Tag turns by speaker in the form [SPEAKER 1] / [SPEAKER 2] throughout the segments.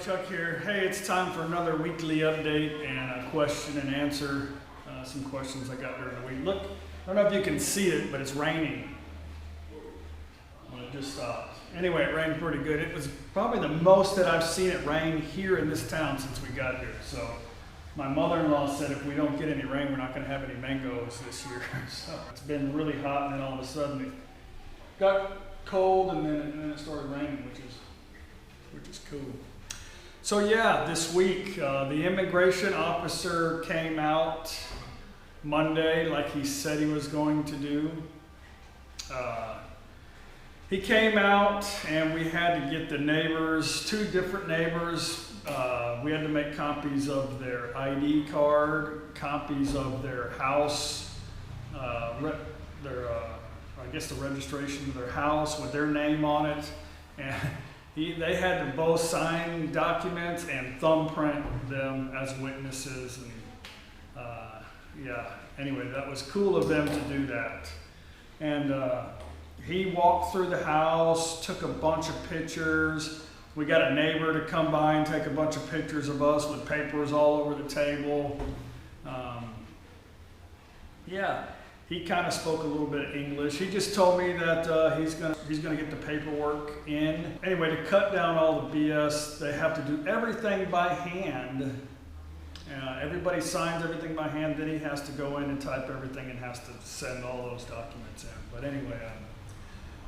[SPEAKER 1] Chuck here. Hey, it's time for another weekly update and a question and answer. Some questions I got during the week. Look, I don't know if you can see it, but it's raining. Well, it just stopped. Anyway, it rained pretty good. It was probably the most that I've seen it rain here in this town since we got here. So my mother-in-law said if we don't get any rain, we're not going to have any mangoes this year. So it's been really hot, and then all of a sudden it got cold, and then it started raining, which is cool. So yeah, this week the immigration officer came out Monday like he said he was going to do. He came out and we had to get the neighbors, two different neighbors, we had to make copies of their ID card, copies of their house, I guess the registration of their house with their name on it. And they had to both sign documents and thumbprint them as witnesses. And yeah, anyway, that was cool of them to do that. And he walked through the house, took a bunch of pictures. We got a neighbor to come by and take a bunch of pictures of us with papers all over the table. Yeah, he kind of spoke a little bit of English. He just told me that he's gonna get the paperwork in. Anyway, to cut down all the BS, they have to do everything by hand. Everybody signs everything by hand, then he has to go in and type everything and has to send all those documents in. But anyway,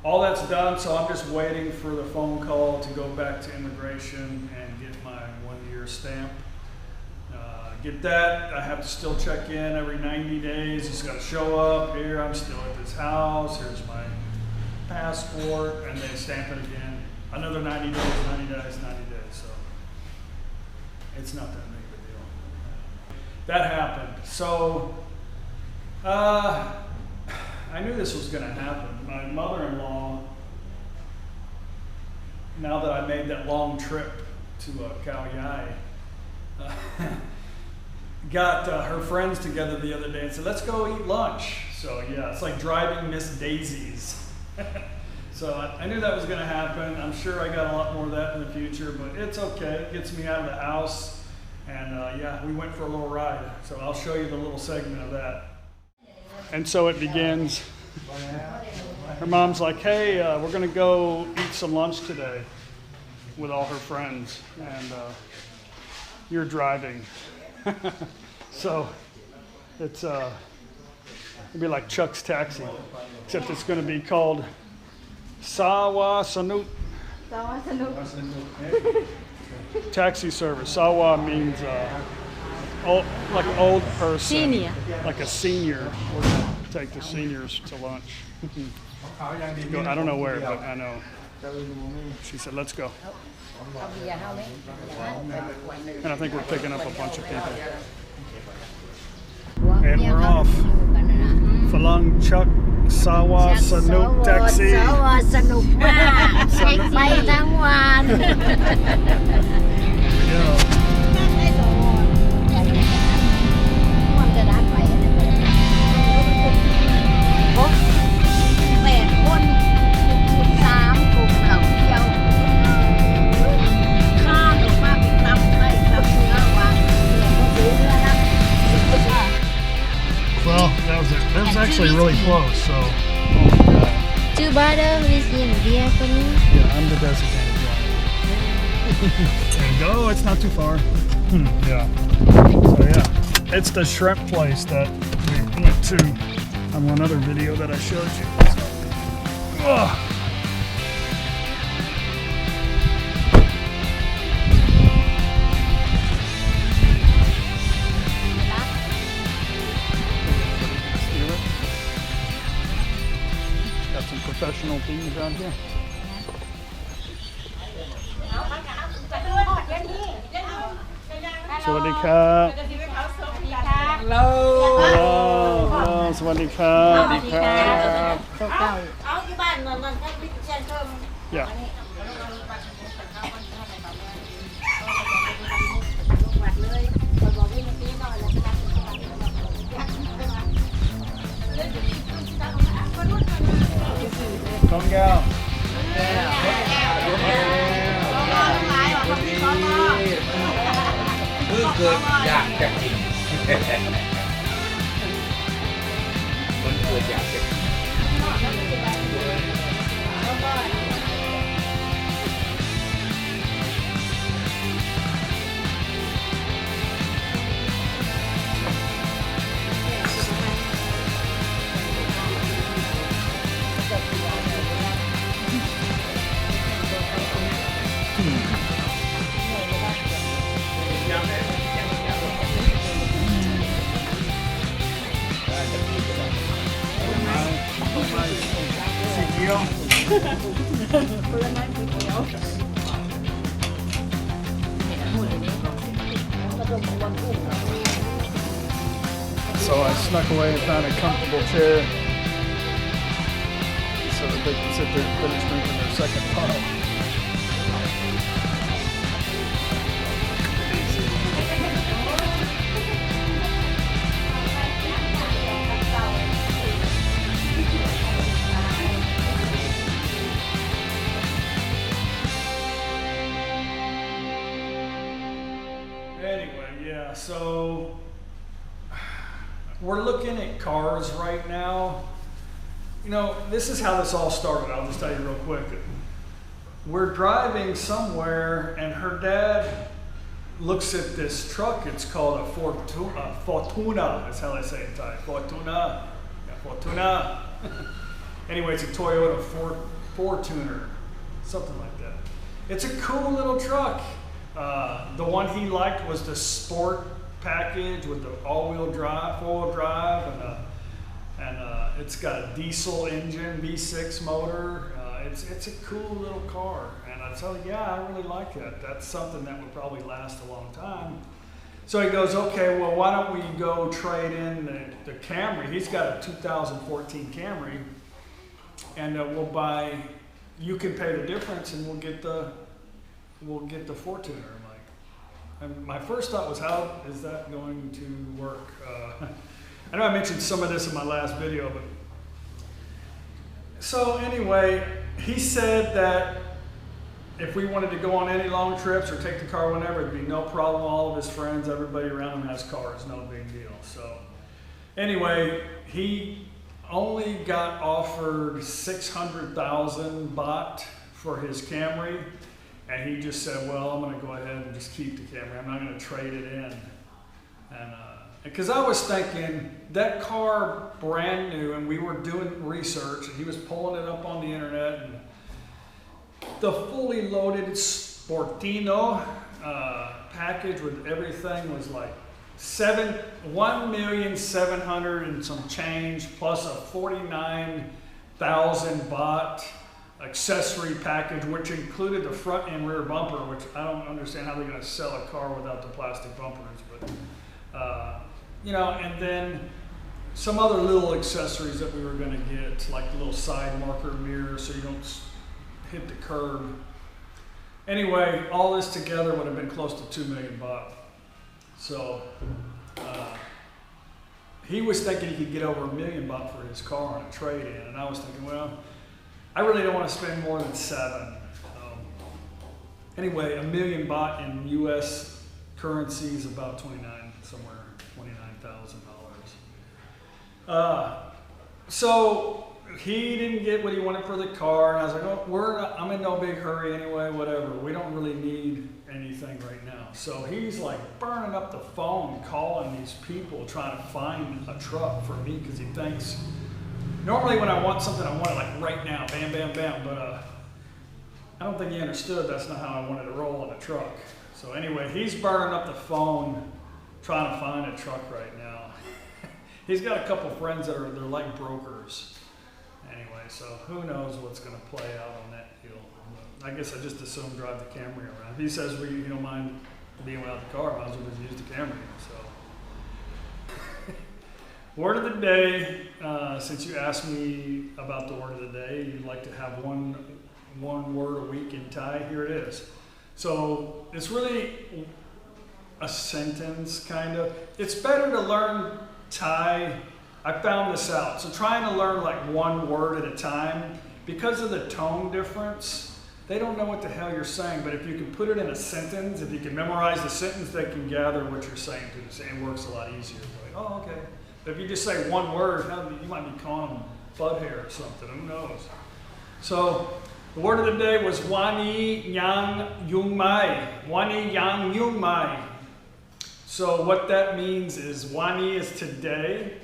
[SPEAKER 1] all that's done, so I'm just waiting for the phone call to go back to immigration and get my 1-year stamp. Get that. I have to still check in every 90 days. He's got to show up. Here, I'm still at this house. Here's my passport, and they stamp it again. Another 90 days, 90 days, 90 days. So it's not that big of a deal. That happened. So I knew this was going to happen. My mother-in-law, now that I made that long trip to QnA, got her friends together the other day and said, let's go eat lunch. So yeah, it's like driving Miss Daisies. So I knew that was going to happen. I'm sure I got a lot more of that in the future, but it's okay. It gets me out of the house. And yeah, we went for a little ride. So I'll show you the little segment of that. And so it begins. Her mom's like, hey, we're going to go eat some lunch today with all her friends. And you're driving. So it's it'll be like Chuck's Taxi, except it's going to be called Sawa Sanut taxi service. Sawa means old, like an old person, senior. Like a senior. We're going to take the seniors to lunch. I don't know where, but I know. She said, let's go. And I think we're picking up a bunch of people. And we're off. Falang Chuck Sawa Sanuk Taxi.
[SPEAKER 2] Sawa Sanuk mากไปทั้งวัน
[SPEAKER 1] That was actually really close, so.
[SPEAKER 2] Two bottle is in here for me.
[SPEAKER 1] Yeah, I'm the designated driver. There you go, it's not too far. Yeah. So yeah, it's the shrimp place that we went to on one other video that I showed you. So, some professional teams around here. Sawadee krab.
[SPEAKER 3] Hello.
[SPEAKER 1] Hello. Sawadee krab. Yeah. Con gao.
[SPEAKER 4] เกิดอยากจะกินมันเกิดอยากจะกิน
[SPEAKER 1] สีเขียว So I snuck away and found a comfortable chair so that they can sit there and finish drinking their second pint. Anyway, yeah, so we're looking at cars right now. You know, this is how this all started. I'll just tell you real quick. We're driving somewhere, and her dad looks at this truck. It's called a Fortuna. That's how they say it in Thai. Fortuna. Yeah, Fortuna. Anyway, it's a Toyota Fortuner, something like that. It's a cool little truck. The one he liked was the sport package with the all-wheel drive, four-wheel drive, and it's got a diesel engine, V6 motor. It's a cool little car, and I tell you, yeah, I really like that. That's something that would probably last a long time. So he goes, okay, well, why don't we go trade in the Camry? He's got a 2014 Camry, and we'll buy. You can pay the difference, and we'll get the Fortuner. I'm like, and my first thought was, how is that going to work? I know I mentioned some of this in my last video, but so anyway, he said that if we wanted to go on any long trips or take the car whenever, it'd be no problem. All of his friends, everybody around him has cars, no big deal. So anyway, he only got offered 600,000 baht for his Camry, and he just said, well, I'm going to go ahead and just keep the Camry. I'm not going to trade it in. And because I was thinking, that car brand new, and we were doing research, and he was pulling it up on the internet, and the fully loaded Sportino package with everything was like 1,700,000 and some change, plus a 49,000 baht accessory package, which included the front and rear bumper, which I don't understand how they're going to sell a car without the plastic bumpers, but you know, and then some other little accessories that we were going to get, like the little side marker mirror so you don't hit the curb. Anyway, all this together would have been close to 2 million baht. So he was thinking he could get over 1 million baht for his car on a trade-in, and I was thinking, well, I really don't want to spend more than 7. Anyway, 1 million baht in U.S. currency is about $29,000. So he didn't get what he wanted for the car, and I was like, oh, I'm in no big hurry anyway, whatever. We don't really need anything right now. So he's like burning up the phone, calling these people, trying to find a truck for me, because he thinks, normally when I want something, I want it like right now, bam, bam, bam, but I don't think he understood that's not how I wanted to roll on a truck. So anyway, he's burning up the phone, trying to find a truck right now. He's got a couple friends that they're like brokers. Anyway, so who knows what's going to play out on that deal. I guess I just assume drive the Camry around. If he says you don't mind being without the car, might as well just use the Camry. So, word of the day. Since you asked me about the word of the day, you'd like to have one word a week in Thai. Here it is. So it's really a sentence, kind of. It's better to learn Thai. I found this out. So trying to learn like one word at a time, because of the tone difference, they don't know what the hell you're saying, but if you can put it in a sentence, if you can memorize the sentence, they can gather what you're saying to the same. It works a lot easier. Like, oh, okay. But if you just say one word, you might be calling them butt hair or something. Who knows? So the word of the day was Wani Yang Yung Mai. Wani Yang Yung Mai. So what that means is Wani is today.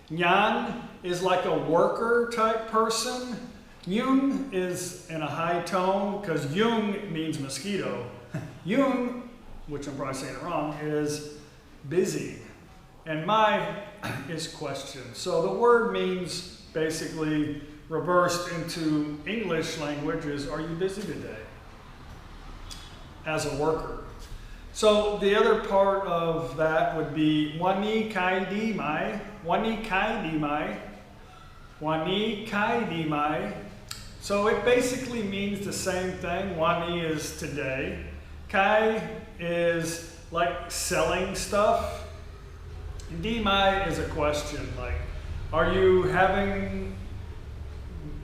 [SPEAKER 1] Yang is like a worker type person. Yung is in a high tone because Yung means mosquito. Yung, which I'm probably saying it wrong, is busy. And Mai is question. So the word means basically reversed into English language is, are you busy today? As a worker. So the other part of that would be Wani kai di mai. Wani kai di mai. Wani kai di mai. So it basically means the same thing. Wani is today. Kai is like selling stuff. Di mai is a question, like, are you having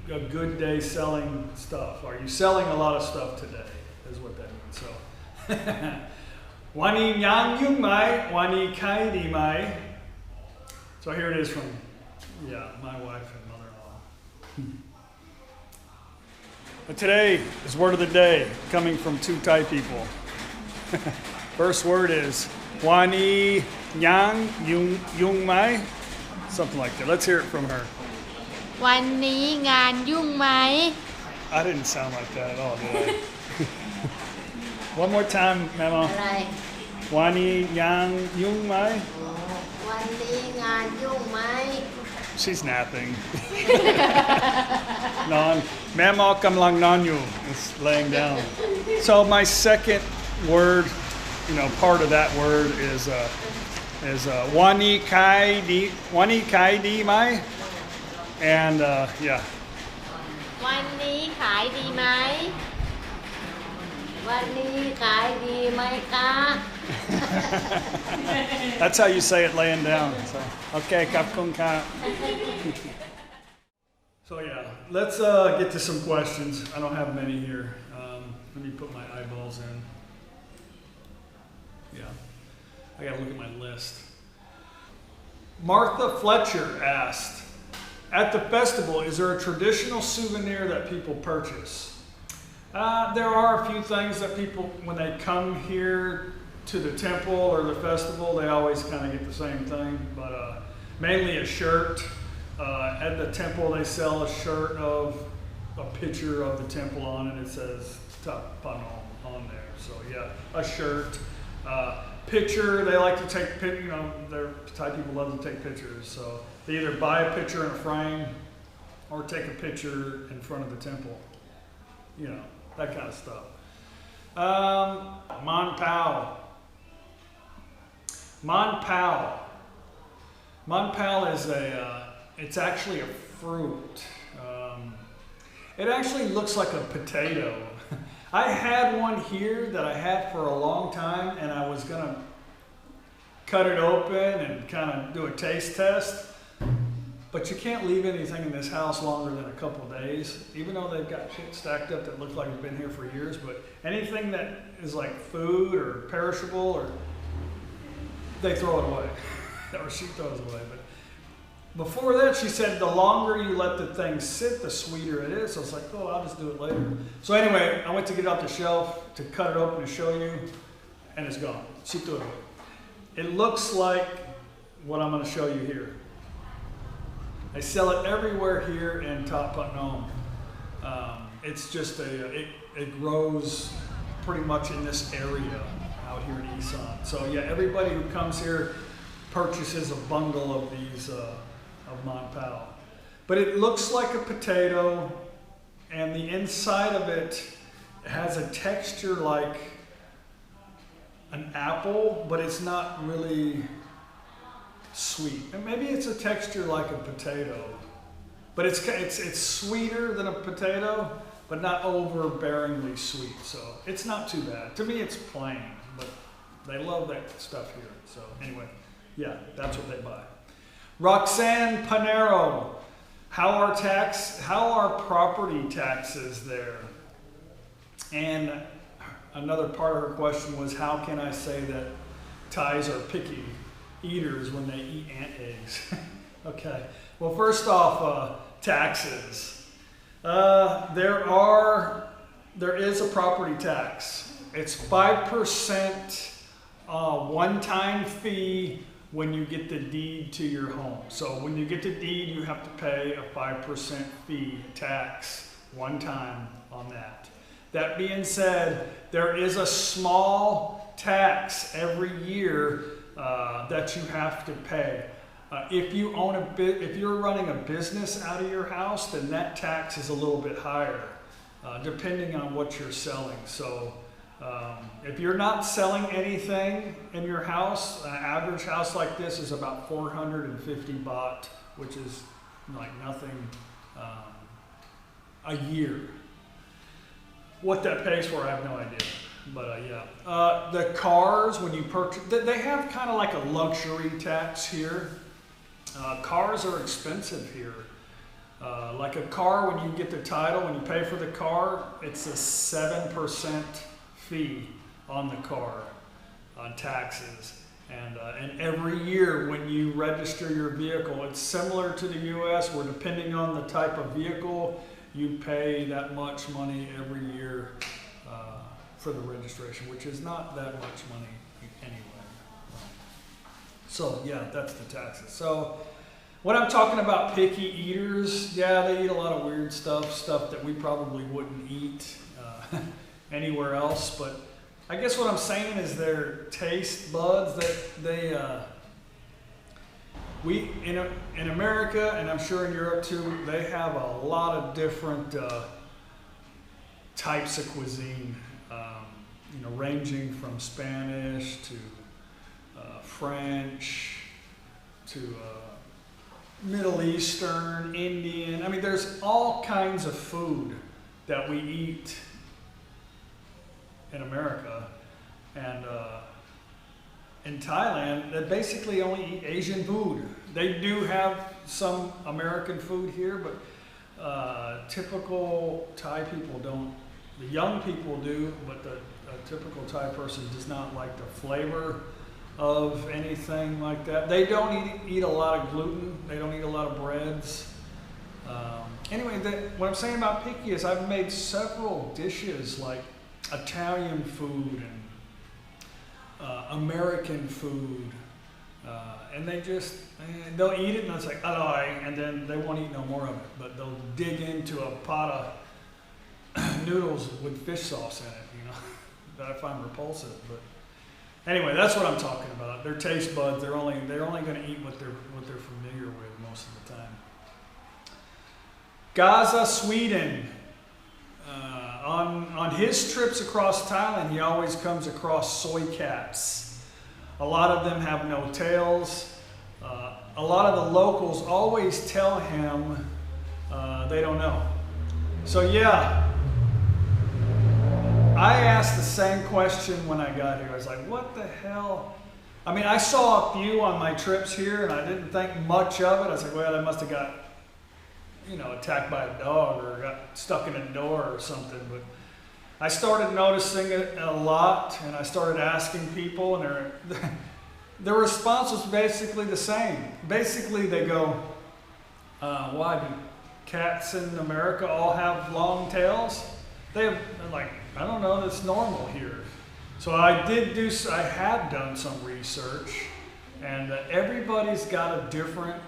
[SPEAKER 1] a good day selling stuff? Are you selling a lot of stuff today? Is what that means. So, Wani yang yung mai, wani kai di mai. So here it is from, my wife and mother-in-law. But today is word of the day coming from two Thai people. First word is Wani yang yung mai, something like that. Let's hear it from her.
[SPEAKER 2] วันนี้งานยุ่งไหม
[SPEAKER 1] I didn't sound like that at all, did I? One more time, Memo.
[SPEAKER 2] อะไร
[SPEAKER 1] Wani yang yung mai.
[SPEAKER 2] วันนี้งานยุ่งไหม
[SPEAKER 1] She's napping. Non. Memo kamlang nanyu is laying down. So my second word, part of that word is wani kai di mai. And
[SPEAKER 2] วันนี้ขายดีไหม วันนี้ขายดีไหมคะ
[SPEAKER 1] That's how you say it laying down. So, okay, kapkun ka. So let's get to some questions. I don't have many here. Let me put my eyeballs in. I gotta look at my list. Martha Fletcher asked, at the festival, is there a traditional souvenir that people purchase? There are a few things that people, when they come here to the temple or the festival, they always kind of get the same thing, but mainly a shirt. At the temple, they sell a shirt of a picture of the temple on it. It says Tapano on there. So a shirt. Picture, they like to take, Thai people love to take pictures. So they either buy a picture in a frame or take a picture in front of the temple. That kind of stuff. Man Pao. Man Pao. Man Pao is it's actually a fruit. It actually looks like a potato. I had one here that I had for a long time, and I was going to cut it open and kind of do a taste test. But you can't leave anything in this house longer than a couple of days, even though they've got shit stacked up that looks like it's been here for years. But anything that is like food or perishable, they throw it away, or she throws it away. But before that, she said the longer you let the thing sit, the sweeter it is. So it's like, I'll just do it later. So anyway, I went to get it off the shelf to cut it open to show you, and it's gone. She threw it away. It looks like what I'm going to show you here. I sell it everywhere here in Thap Phnom. It's just it grows pretty much in this area out here in Isan. So everybody who comes here purchases a bundle of these of Man Pao. But it looks like a potato, and the inside of it has a texture like an apple, but it's not really sweet. And maybe it's a texture like a potato, but it's sweeter than a potato, but not overbearingly sweet. So it's not too bad. To me, it's plain, but they love that stuff here. So anyway, that's what they buy. Roxanne Panero, how are property taxes there? And another part of her question was, how can I say that Thais are picky eaters when they eat ant eggs? Okay. Well, first off, taxes. There is a property tax. It's 5% one-time fee when you get the deed to your home. So when you get the deed, you have to pay a 5% fee tax one time on that. That being said, there is a small tax every year that you have to pay. If you own if you're running a business out of your house, then that tax is a little bit higher, depending on what you're selling. So if you're not selling anything in your house, an average house like this is about 450 baht, which is like nothing a year. What that pays for, I have no idea. But yeah, the cars, when you purchase, they have kind of like a luxury tax here. Cars are expensive here. Like a car, when you get the title, when you pay for the car, it's a 7% fee on the car on taxes. And every year when you register your vehicle, it's similar to the US, where depending on the type of vehicle, you pay that much money every year for the registration, which is not that much money anyway. So yeah, that's the taxes. So when I'm talking about picky eaters, yeah, they eat a lot of weird stuff that we probably wouldn't eat anywhere else. But I guess what I'm saying is their taste buds, we in America, and I'm sure in Europe too, they have a lot of different types of cuisine, ranging from Spanish to French to Middle Eastern, Indian. I mean, there's all kinds of food that we eat in America, and in Thailand, they basically only eat Asian food. They do have some American food here, but typical Thai people don't. The young people do, but the typical Thai person does not like the flavor of anything like that. They don't eat a lot of gluten. They don't eat a lot of breads. Anyway, what I'm saying about picky is I've made several dishes like Italian food and American food, and they'll eat it and it's like, alright, and then they won't eat no more of it, but they'll dig into a pot of noodles with fish sauce in it, that I find repulsive. But anyway, that's what I'm talking about. Their taste buds, they're only going to eat what they're familiar with most of the time. Gaza, Sweden. On his trips across Thailand, he always comes across soy cats. A lot of them have no tails. A lot of the locals always tell him they don't know. So yeah, I asked the same question when I got here. I was like, what the hell? I mean, I saw a few on my trips here and I didn't think much of it. I was like, well, they must have got attacked by a dog or got stuck in a door or something. But I started noticing it a lot, and I started asking people, and their response was basically the same. Basically, they go, why do cats in America all have long tails? They're like, I don't know, that's normal here. So I had done some research, and everybody's got a different,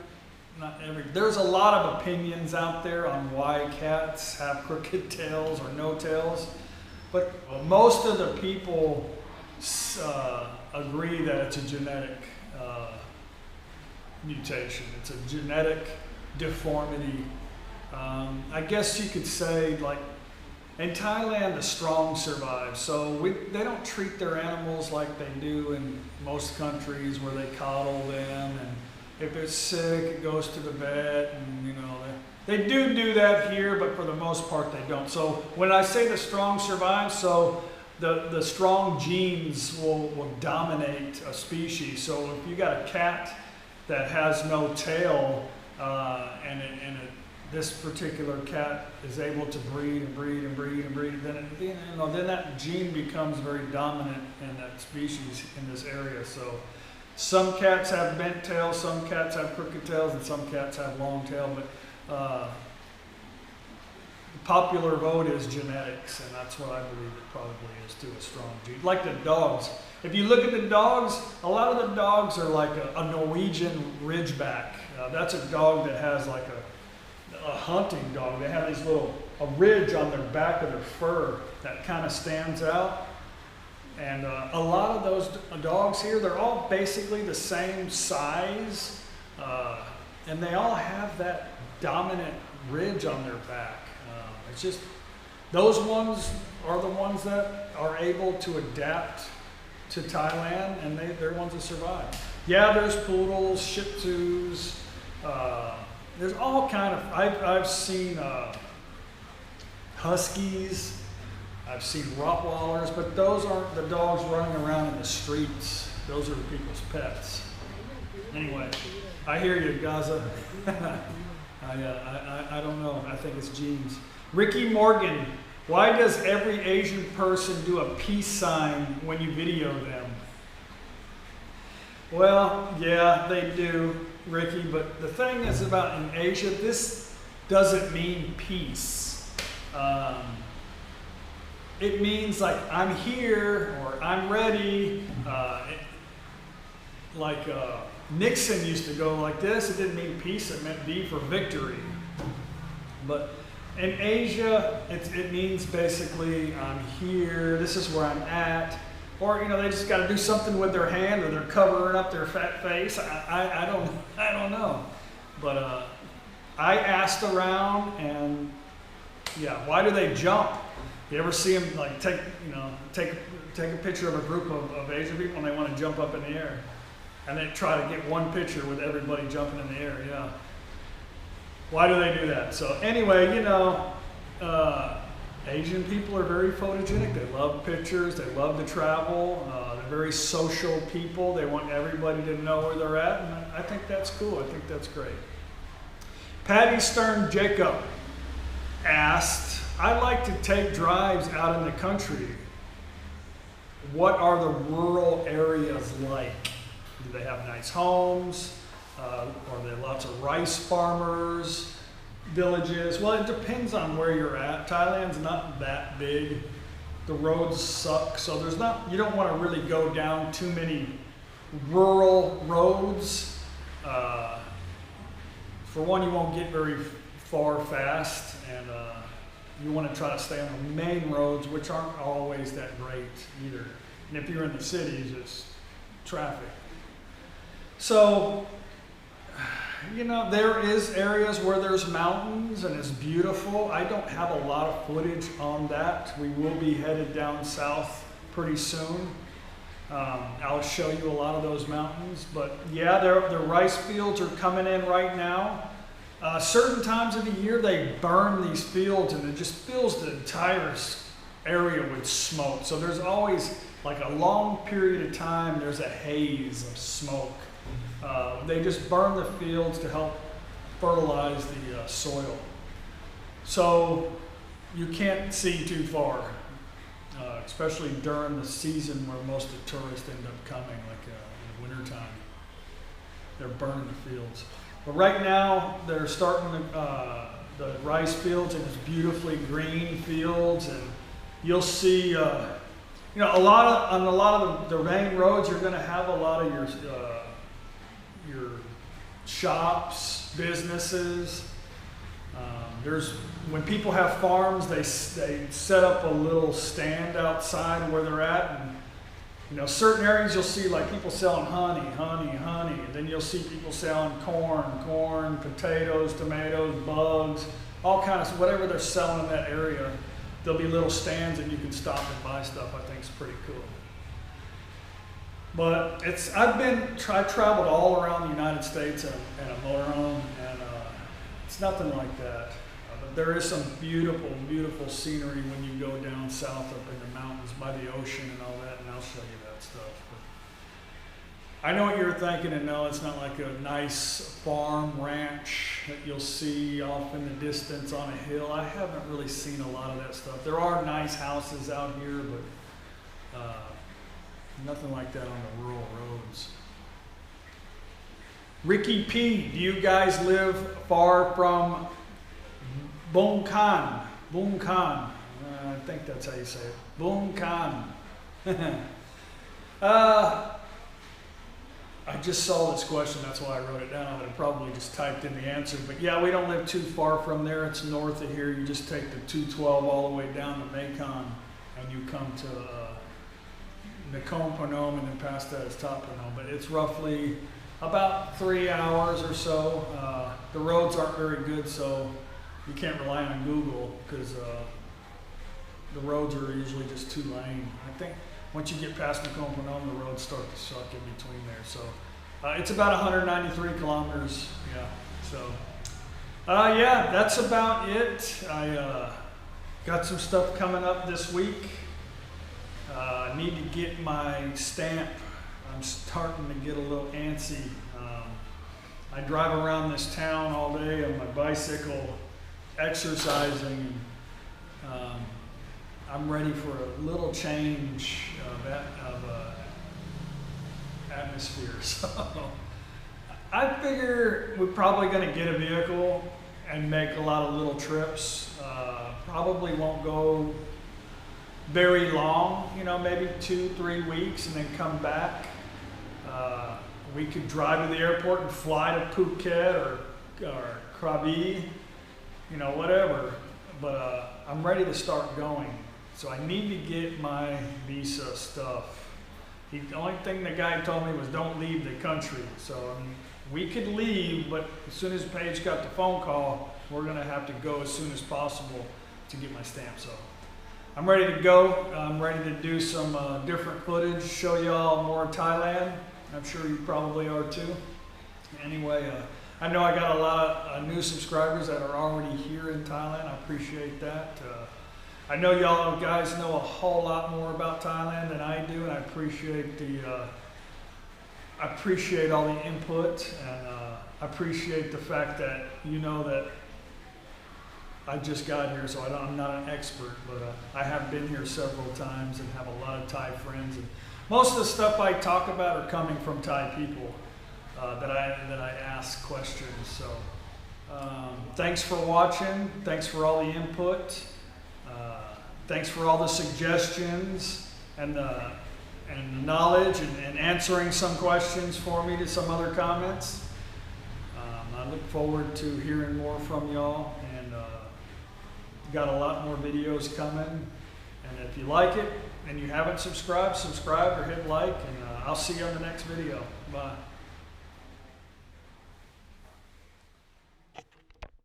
[SPEAKER 1] there's a lot of opinions out there on why cats have crooked tails or no tails, but most of the people agree that it's a genetic mutation. It's a genetic deformity. I guess you could say, like, in Thailand, the strong survive. So they don't treat their animals like they do in most countries where they coddle them, and if it's sick, it goes to the vet, and they do that here, but for the most part they don't. So when I say the strong survive, so the strong genes will dominate a species. So if you got a cat that has no tail and it this particular cat is able to breed and breed and breed and breed, then then that gene becomes very dominant in that species in this area. So some cats have bent tails, some cats have crooked tails, and some cats have long tail. But the popular vote is genetics, and that's what I believe it probably is too, a strong gene. Like the dogs. If you look at the dogs, a lot of the dogs are like a Norwegian Ridgeback. That's a dog that has like a hunting dog. They have these a ridge on their back of their fur that kind of stands out. And a lot of those dogs here, they're all basically the same size, and they all have that dominant ridge on their back. It's just, those ones are the ones that are able to adapt to Thailand, and they're ones that survive. Yeah, there's poodles, Shih Tzus, there's all kind of, I've seen Huskies, I've seen Rottweilers, but those aren't the dogs running around in the streets. Those are people's pets. Anyway, I hear you, Gaza. I don't know. I think it's genes. Ricky Morgan, why does every Asian person do a peace sign when you video them? Well, yeah, they do, Ricky, but the thing is about in Asia, this doesn't mean peace. It means like I'm here or I'm ready. Nixon used to go like this. It didn't mean peace. It meant V for victory. But in Asia, it means basically I'm here. This is where I'm at. Or they just got to do something with their hand, or they're covering up their fat face. I don't know. But I asked around, and yeah, why do they jump? You ever see them like take a picture of a group of Asian people and they want to jump up in the air, and they try to get one picture with everybody jumping in the air? Yeah. Why do they do that? So anyway, Asian people are very photogenic. They love pictures. They love to travel. They're very social people. They want everybody to know where they're at, and I think that's cool. I think that's great. Patty Stern Jacob asked, I like to take drives out in the country. What are the rural areas like? Do they have nice homes? Are there lots of rice farmers, villages? Well, it depends on where you're at. Thailand's not that big. The roads suck, so you don't want to really go down too many rural roads. For one, you won't get very far fast, and you want to try to stay on the main roads, which aren't always that great either. And if you're in the cities, it's traffic. So, there is areas where there's mountains and it's beautiful. I don't have a lot of footage on that. We will be headed down south pretty soon. I'll show you a lot of those mountains. But yeah, the rice fields are coming in right now. Certain times of the year they burn these fields and it just fills the entire area with smoke. So there's always like a long period of time there's a haze of smoke. They just burn the fields to help fertilize the soil. So you can't see too far, especially during the season where most of the tourists end up coming, like in the wintertime. They're burning the fields. But right now they're starting the rice fields, and it's beautifully green fields, and you'll see on a lot of the main roads you're going to have a lot of your shops, businesses. When people have farms, they set up a little stand outside where they're at, and certain areas you'll see like people selling honey, and then you'll see people selling corn, potatoes, tomatoes, bugs, all kinds of whatever they're selling in that area. There'll be little stands and you can stop and buy stuff. I think it's pretty cool. But I traveled all around the United States in a motorhome, and it's nothing like that. But there is some beautiful, beautiful scenery when you go down south up in the mountains by the ocean and all that, and I'll show you that stuff. I know what you're thinking, and no, it's not like a nice farm ranch that you'll see off in the distance on a hill. I haven't really seen a lot of that stuff. There are nice houses out here, but nothing like that on the rural roads. Ricky P, do you guys live far from Bungkan? Bungkan. I think that's how you say it. Bungkan. I just saw this question, that's why I wrote it down. I probably just typed in the answer. But yeah, we don't live too far from there. It's north of here. You just take the 212 all the way down to Mekong, and you come to Nakhon Phanom, and then past that is Top Phanom. But it's roughly about 3 hours or so. The roads aren't very good, so you can't rely on Google, because the roads are usually just 2 lane. I think once you get past Nakhon Phanom, the roads start to suck in between there. So it's about 193 kilometers. Yeah. So yeah, that's about it. I got some stuff coming up this week. I need to get my stamp. I'm starting to get a little antsy. I drive around this town all day on my bicycle, exercising. I'm ready for a little change of atmosphere. So I figure we're probably going to get a vehicle and make a lot of little trips. Probably won't go very long, you know, maybe 2-3 weeks, and then come back. We could drive to the airport and fly to Phuket or Krabi, you know, whatever. But I'm ready to start going. So I need to get my visa stuff. The only thing the guy told me was don't leave the country. So I mean, we could leave, but as soon as Paige got the phone call, we're gonna have to go as soon as possible to get my stamp. So I'm ready to go. I'm ready to do some different footage, show y'all more Thailand. I'm sure you probably are too. Anyway, I know I got a lot of new subscribers that are already here in Thailand. I appreciate that. I know y'all guys know a whole lot more about Thailand than I do, and I appreciate all the input, and I appreciate the fact that you know that I just got here, so I'm not an expert, but I have been here several times and have a lot of Thai friends. And most of the stuff I talk about are coming from Thai people that I ask questions. So thanks for watching. Thanks for all the input. Thanks for all the suggestions and the knowledge and answering some questions for me to some other comments. I look forward to hearing more from y'all, and got a lot more videos coming. And if you like it and you haven't subscribed, subscribe or hit like, and I'll see you on the next video. Bye.